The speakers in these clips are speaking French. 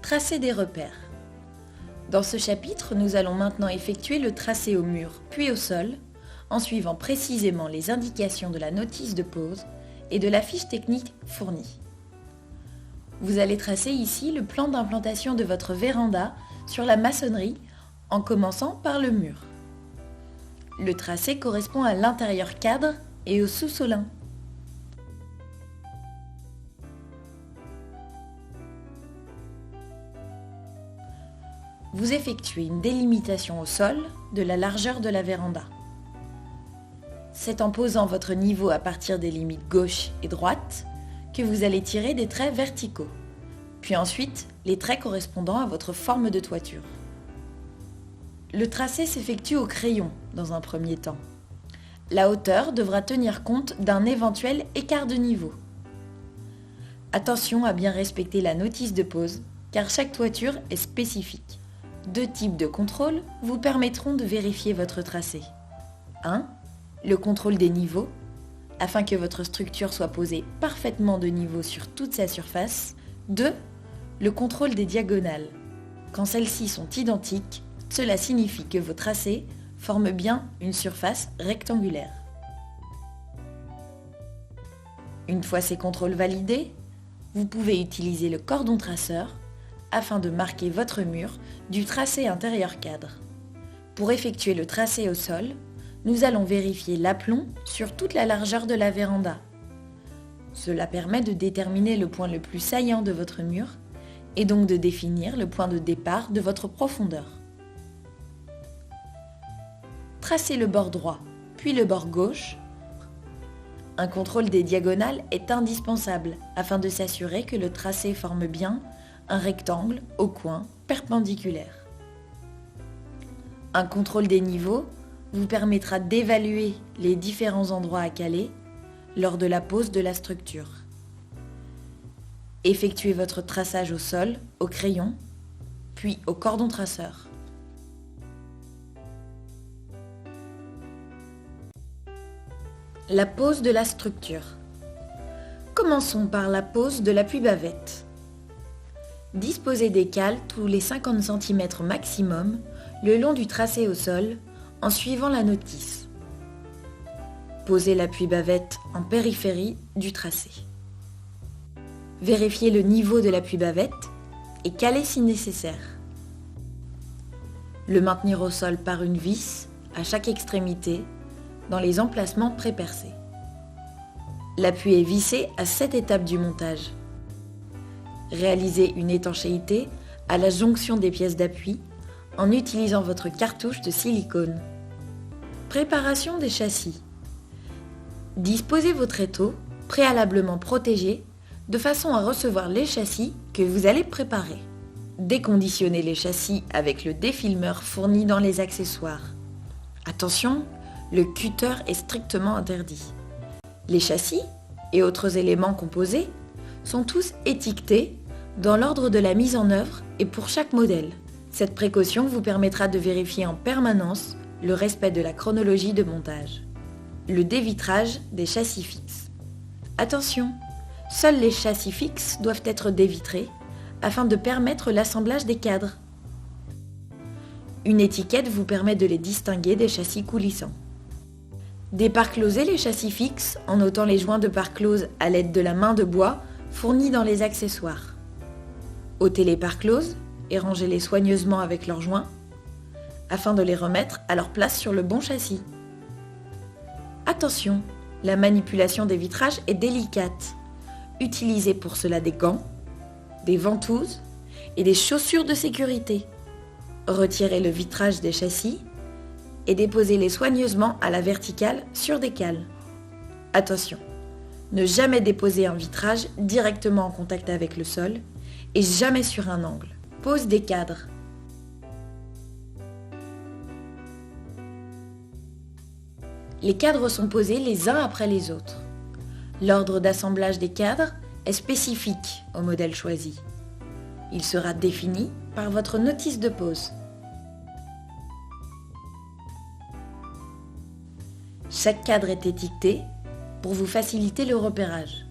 Tracer des repères. Dans ce chapitre, nous allons maintenant effectuer le tracé au mur puis au sol, en suivant précisément les indications de la notice de pose et de la fiche technique fournie. Vous allez tracer ici le plan d'implantation de votre véranda sur la maçonnerie en commençant par le mur. Le tracé correspond à l'intérieur cadre et au sous-solin. Vous effectuez une délimitation au sol de la largeur de la véranda. C'est en posant votre niveau à partir des limites gauche et droite que vous allez tirer des traits verticaux, puis ensuite les traits correspondant à votre forme de toiture. Le tracé s'effectue au crayon dans un premier temps. La hauteur devra tenir compte d'un éventuel écart de niveau. Attention à bien respecter la notice de pose car chaque toiture est spécifique. 2 types de contrôles vous permettront de vérifier votre tracé. 1. Le contrôle des niveaux, afin que votre structure soit posée parfaitement de niveau sur toute sa surface. 2. Le contrôle des diagonales. Quand celles-ci sont identiques, cela signifie que vos tracés forment bien une surface rectangulaire. Une fois ces contrôles validés, vous pouvez utiliser le cordon traceur afin de marquer votre mur du tracé intérieur cadre. Pour effectuer le tracé au sol, nous allons vérifier l'aplomb sur toute la largeur de la véranda. Cela permet de déterminer le point le plus saillant de votre mur et donc de définir le point de départ de votre profondeur. Tracez le bord droit, puis le bord gauche. Un contrôle des diagonales est indispensable afin de s'assurer que le tracé forme bien un rectangle au coin perpendiculaire. Un contrôle des niveaux vous permettra d'évaluer les différents endroits à caler lors de la pose de la structure. Effectuez votre traçage au sol, au crayon, puis au cordon traceur. La pose de la structure. Commençons par la pose de l'appui-bavette. Disposez des cales tous les 50 cm maximum le long du tracé au sol en suivant la notice. Posez l'appui-bavette en périphérie du tracé. Vérifiez le niveau de l'appui-bavette et calez si nécessaire. Le maintenir au sol par une vis à chaque extrémité dans les emplacements pré-percés. L'appui est vissé à cette étape du montage. Réalisez une étanchéité à la jonction des pièces d'appui en utilisant votre cartouche de silicone. Préparation des châssis. Disposez vos tréteaux préalablement protégés de façon à recevoir les châssis que vous allez préparer. Déconditionnez les châssis avec le défilmeur fourni dans les accessoires. Attention, le cutter est strictement interdit. Les châssis et autres éléments composés sont tous étiquetés dans l'ordre de la mise en œuvre et pour chaque modèle. Cette précaution vous permettra de vérifier en permanence le respect de la chronologie de montage. Le dévitrage des châssis fixes. Attention, seuls les châssis fixes doivent être dévitrés afin de permettre l'assemblage des cadres. Une étiquette vous permet de les distinguer des châssis coulissants. Déparclosez les châssis fixes en notant les joints de parclose à l'aide de la main de bois fournie dans les accessoires. Ôtez les parcloses et rangez-les soigneusement avec leurs joints afin de les remettre à leur place sur le bon châssis. Attention, la manipulation des vitrages est délicate. Utilisez pour cela des gants, des ventouses et des chaussures de sécurité. Retirez le vitrage des châssis et déposez-les soigneusement à la verticale sur des cales. Attention, ne jamais déposer un vitrage directement en contact avec le sol et jamais sur un angle. Pose des cadres. Les cadres sont posés les uns après les autres. L'ordre d'assemblage des cadres est spécifique au modèle choisi. Il sera défini par votre notice de pose. Chaque cadre est étiqueté pour vous faciliter le repérage.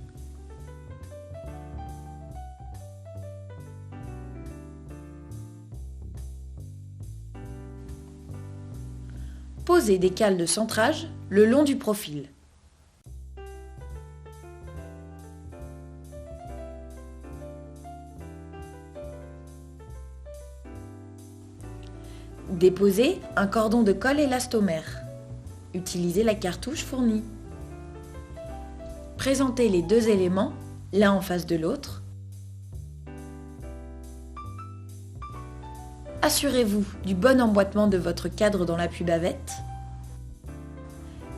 Posez des cales de centrage le long du profil. Déposez un cordon de colle élastomère. Utilisez la cartouche fournie. Présentez les deux éléments l'un en face de l'autre. Assurez-vous du bon emboîtement de votre cadre dans l'appui bavette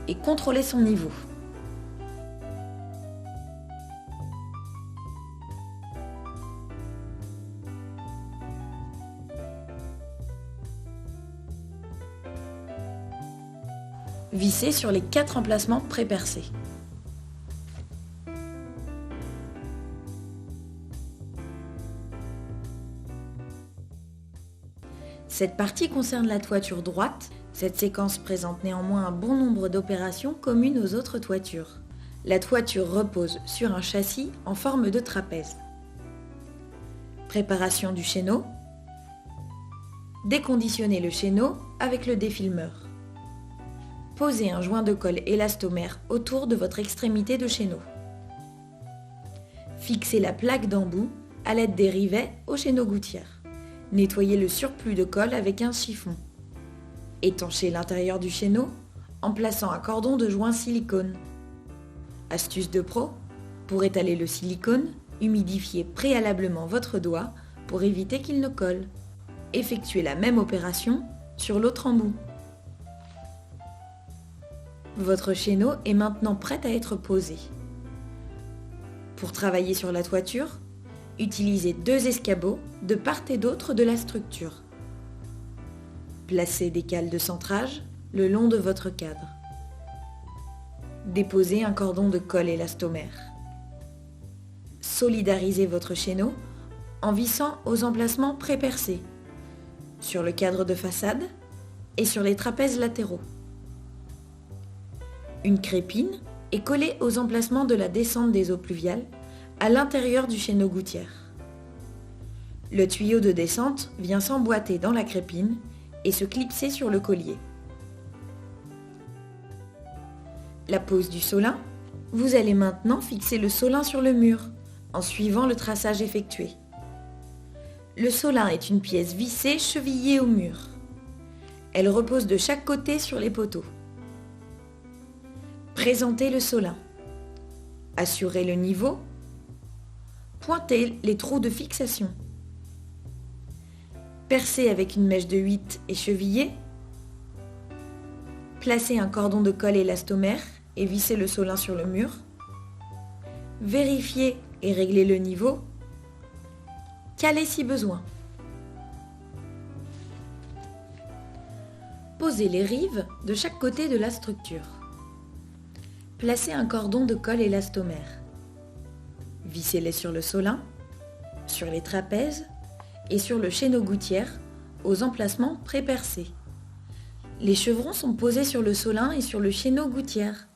et contrôlez son niveau. Vissez sur les 4 emplacements pré-percés. Cette partie concerne la toiture droite. Cette séquence présente néanmoins un bon nombre d'opérations communes aux autres toitures. La toiture repose sur un châssis en forme de trapèze. Préparation du chéneau. Déconditionnez le chéneau avec le défilmeur. Posez un joint de colle élastomère autour de votre extrémité de chéneau. Fixez la plaque d'embout à l'aide des rivets au chéneau gouttière. Nettoyez le surplus de colle avec un chiffon. Étanchez l'intérieur du chéneau en plaçant un cordon de joint silicone. Astuce de pro, pour étaler le silicone, humidifiez préalablement votre doigt pour éviter qu'il ne colle. Effectuez la même opération sur l'autre embout. Votre chéneau est maintenant prêt à être posé. Pour travailler sur la toiture, utilisez 2 escabeaux de part et d'autre de la structure. Placez des cales de centrage le long de votre cadre. Déposez un cordon de colle élastomère. Solidarisez votre chéneau en vissant aux emplacements pré-percés, sur le cadre de façade et sur les trapèzes latéraux. Une crépine est collée aux emplacements de la descente des eaux pluviales à l'intérieur du chéneau gouttière. Le tuyau de descente vient s'emboîter dans la crépine et se clipser sur le collier. La pose du solin. Vous allez maintenant fixer le solin sur le mur en suivant le traçage effectué. Le solin est une pièce vissée chevillée au mur. Elle repose de chaque côté sur les poteaux. Présentez le solin. Assurez le niveau. Pointez les trous de fixation. Percez avec une mèche de 8 et chevillez. Placez un cordon de colle élastomère et vissez le solin sur le mur. Vérifiez et réglez le niveau. Calez si besoin. Posez les rives de chaque côté de la structure. Placez un cordon de colle élastomère. Vissez-les sur le solin, sur les trapèzes et sur le chéneau gouttière aux emplacements pré-percés. Les chevrons sont posés sur le solin et sur le chéneau gouttière.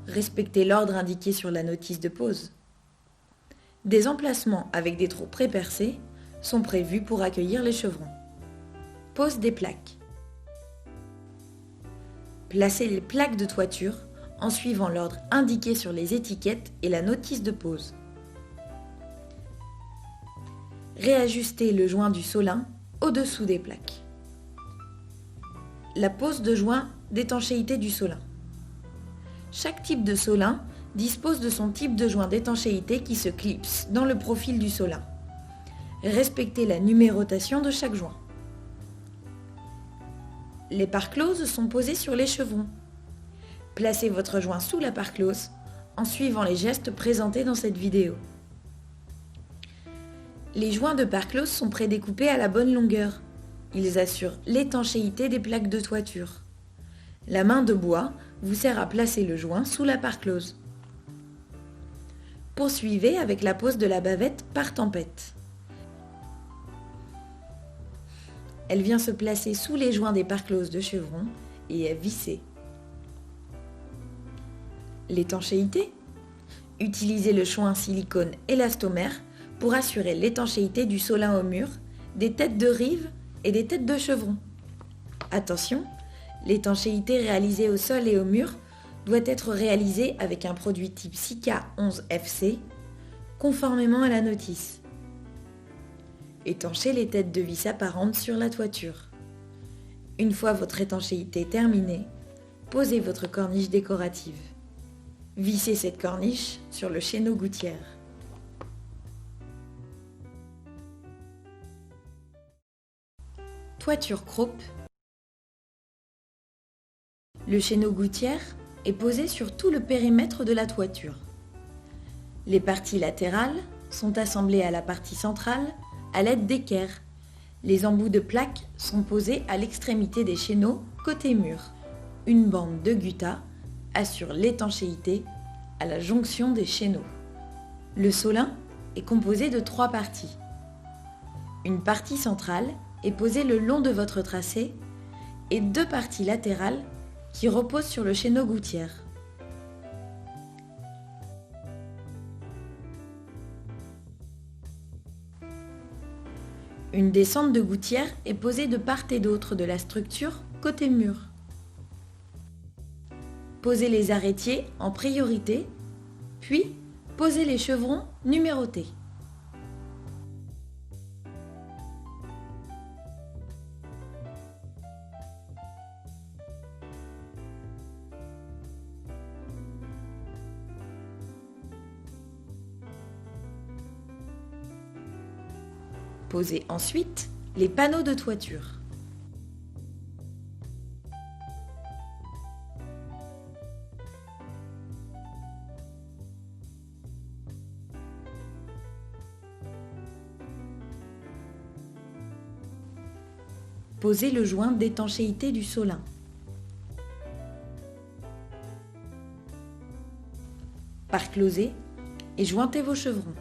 Respectez l'ordre indiqué sur la notice de pose. Des emplacements avec des trous pré-percés sont prévus pour accueillir les chevrons. Pose des plaques. Placez les plaques de toiture en suivant l'ordre indiqué sur les étiquettes et la notice de pose. Réajustez le joint du solin au-dessous des plaques. La pose de joint d'étanchéité du solin. Chaque type de solin dispose de son type de joint d'étanchéité qui se clipse dans le profil du solin. Respectez la numérotation de chaque joint. Les parts closes sont posées sur les chevrons. Placez votre joint sous la part close en suivant les gestes présentés dans cette vidéo. Les joints de part close sont prédécoupés à la bonne longueur. Ils assurent l'étanchéité des plaques de toiture. La main de bois vous sert à placer le joint sous la part close. Poursuivez avec la pose de la bavette par tempête. Elle vient se placer sous les joints des parts closes de chevron et est vissée. L'étanchéité. Utilisez le joint silicone élastomère pour assurer l'étanchéité du solin au mur, des têtes de rive et des têtes de chevron. Attention, L'étanchéité réalisée au sol et au mur doit être réalisée avec un produit type Sika 11 FC, conformément à la notice. Étanchez les têtes de vis apparentes sur la toiture. Une fois votre étanchéité terminée, posez votre corniche décorative. Vissez cette corniche sur le chéneau gouttière. Toiture croupe. Le chéneau gouttière est posé sur tout le périmètre de la toiture. Les parties latérales sont assemblées à la partie centrale à l'aide d'équerres. Les embouts de plaques sont posés à l'extrémité des chéneaux côté mur. Une bande de gutta assure l'étanchéité à la jonction des chéneaux. Le solin est composé de 3 parties. Une partie centrale est posée le long de votre tracé et 2 parties latérales qui reposent sur le chéneau gouttière. Une descente de gouttière est posée de part et d'autre de la structure côté mur. Posez les arrêtiers en priorité, puis posez les chevrons numérotés. Posez ensuite les panneaux de toiture. Posez le joint d'étanchéité du solin. Parclosez et jointez vos chevrons.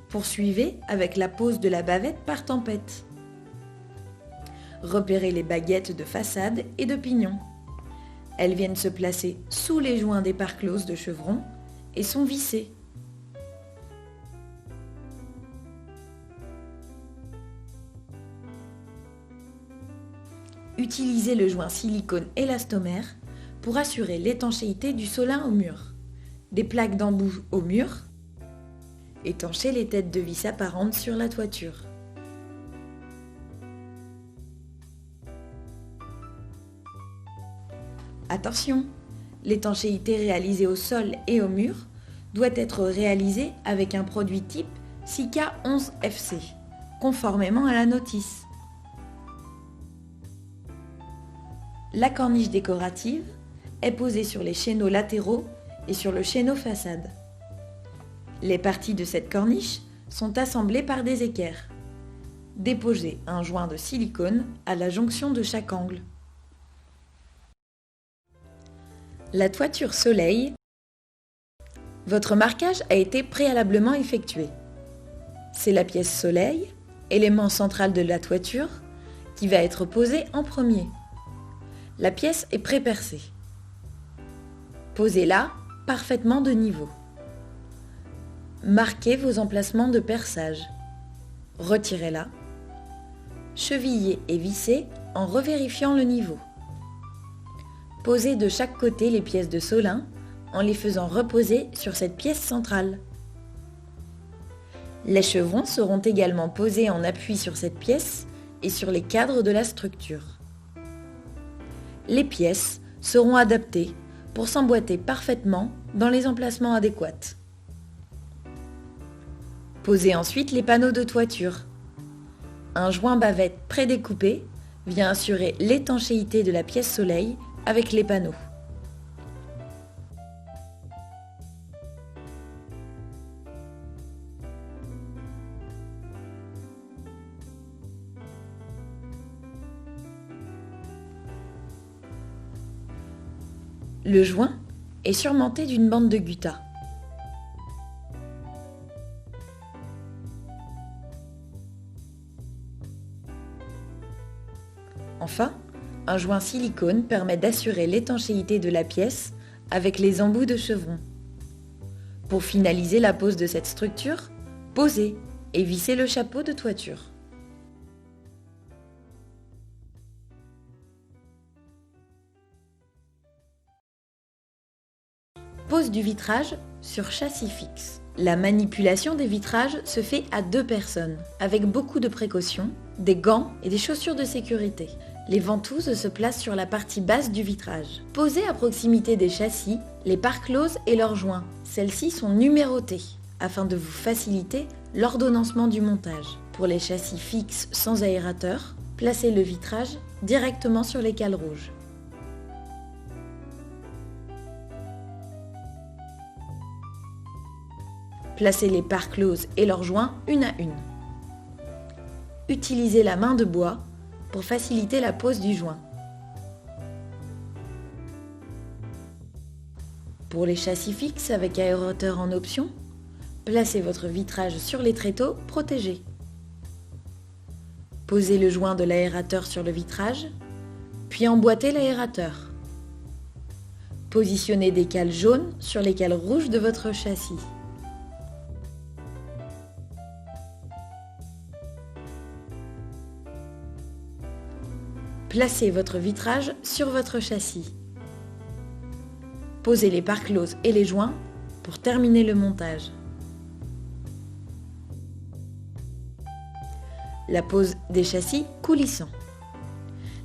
Poursuivez avec la pose de la bavette par tempête. Repérez les baguettes de façade et de pignon. Elles viennent se placer sous les joints des parcloses de chevrons et sont vissées. Utilisez le joint silicone élastomère pour assurer l'étanchéité du solin au mur. Des plaques d'embout au mur. Étanchez les têtes de vis apparentes sur la toiture. Attention, l'étanchéité réalisée au sol et au mur doit être réalisée avec un produit type Sika 11 FC, conformément à la notice. La corniche décorative est posée sur les chéneaux latéraux et sur le chéneau façade. Les parties de cette corniche sont assemblées par des équerres. Déposez un joint de silicone à la jonction de chaque angle. La toiture soleil. Votre marquage a été préalablement effectué. C'est la pièce soleil, élément central de la toiture, qui va être posée en premier. La pièce est pré-percée. Posez-la parfaitement de niveau. Marquez vos emplacements de perçage. Retirez-la. Chevillez et vissez en revérifiant le niveau. Posez de chaque côté les pièces de solin en les faisant reposer sur cette pièce centrale. Les chevrons seront également posés en appui sur cette pièce et sur les cadres de la structure. Les pièces seront adaptées pour s'emboîter parfaitement dans les emplacements adéquats. Posez ensuite les panneaux de toiture. Un joint bavette prédécoupé vient assurer l'étanchéité de la pièce soleil avec les panneaux. Le joint est surmonté d'une bande de gutta. Enfin, un joint silicone permet d'assurer l'étanchéité de la pièce avec les embouts de chevrons. Pour finaliser la pose de cette structure, posez et vissez le chapeau de toiture. Pose du vitrage sur châssis fixe. La manipulation des vitrages se fait à 2 personnes, avec beaucoup de précautions, des gants et des chaussures de sécurité. Les ventouses se placent sur la partie basse du vitrage. Posez à proximité des châssis les parts closes et leurs joints. Celles-ci sont numérotées, afin de vous faciliter l'ordonnancement du montage. Pour les châssis fixes sans aérateur, placez le vitrage directement sur les cales rouges. Placez les parts closes et leurs joints une à une. Utilisez la main de bois pour faciliter la pose du joint. Pour les châssis fixes avec aérateur en option, placez votre vitrage sur les tréteaux protégés. Posez le joint de l'aérateur sur le vitrage, puis emboîtez l'aérateur. Positionnez des cales jaunes sur les cales rouges de votre châssis. Placez votre vitrage sur votre châssis. Posez les parts closes et les joints pour terminer le montage. La pose des châssis coulissants.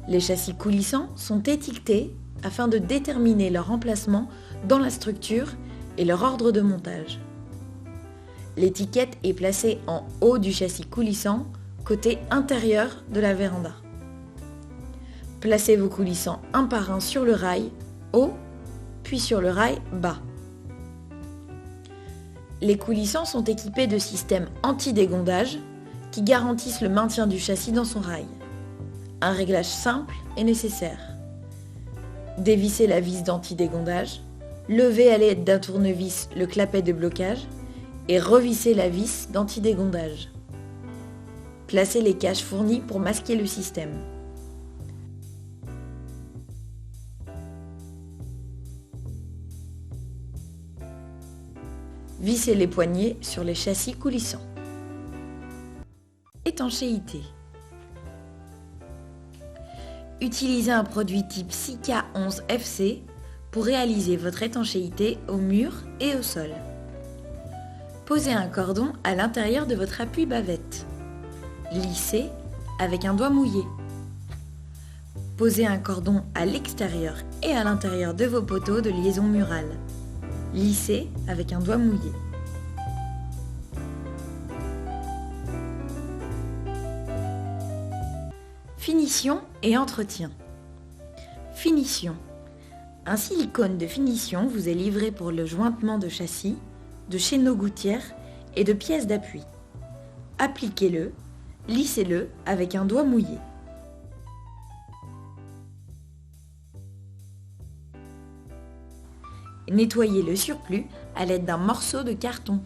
Les châssis coulissants sont étiquetés afin de déterminer leur emplacement dans la structure et leur ordre de montage. L'étiquette est placée en haut du châssis coulissant, côté intérieur de la véranda. Placez vos coulissants un par un sur le rail haut, puis sur le rail bas. Les coulissants sont équipés de systèmes anti-dégondage qui garantissent le maintien du châssis dans son rail. Un réglage simple est nécessaire. Dévissez la vis d'anti-dégondage, levez à l'aide d'un tournevis le clapet de blocage et revissez la vis d'anti-dégondage. Placez les caches fournies pour masquer le système. Vissez les poignées sur les châssis coulissants. Étanchéité. Utilisez un produit type Sika 11 FC pour réaliser votre étanchéité au mur et au sol. Posez un cordon à l'intérieur de votre appui bavette. Lissez avec un doigt mouillé. Posez un cordon à l'extérieur et à l'intérieur de vos poteaux de liaison murale. Lissez avec un doigt mouillé. Finition et entretien. Finition. Un silicone de finition vous est livré pour le jointement de châssis, de chaîneaux gouttières et de pièces d'appui. Appliquez-le, lissez-le avec un doigt mouillé. Nettoyez le surplus à l'aide d'un morceau de carton.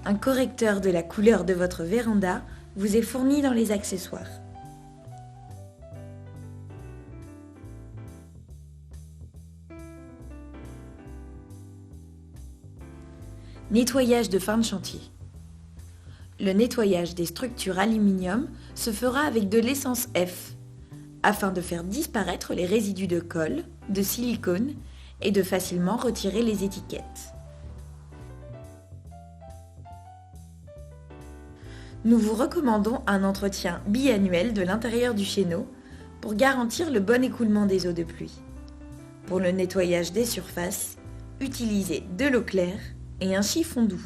Un correcteur de la couleur de votre véranda vous est fourni dans les accessoires. Nettoyage de fin de chantier. Le nettoyage des structures aluminium se fera avec de l'essence F, afin de faire disparaître les résidus de colle, de silicone et de facilement retirer les étiquettes. Nous vous recommandons un entretien biannuel de l'intérieur du chéneau pour garantir le bon écoulement des eaux de pluie. Pour le nettoyage des surfaces, utilisez de l'eau claire et un chiffon doux.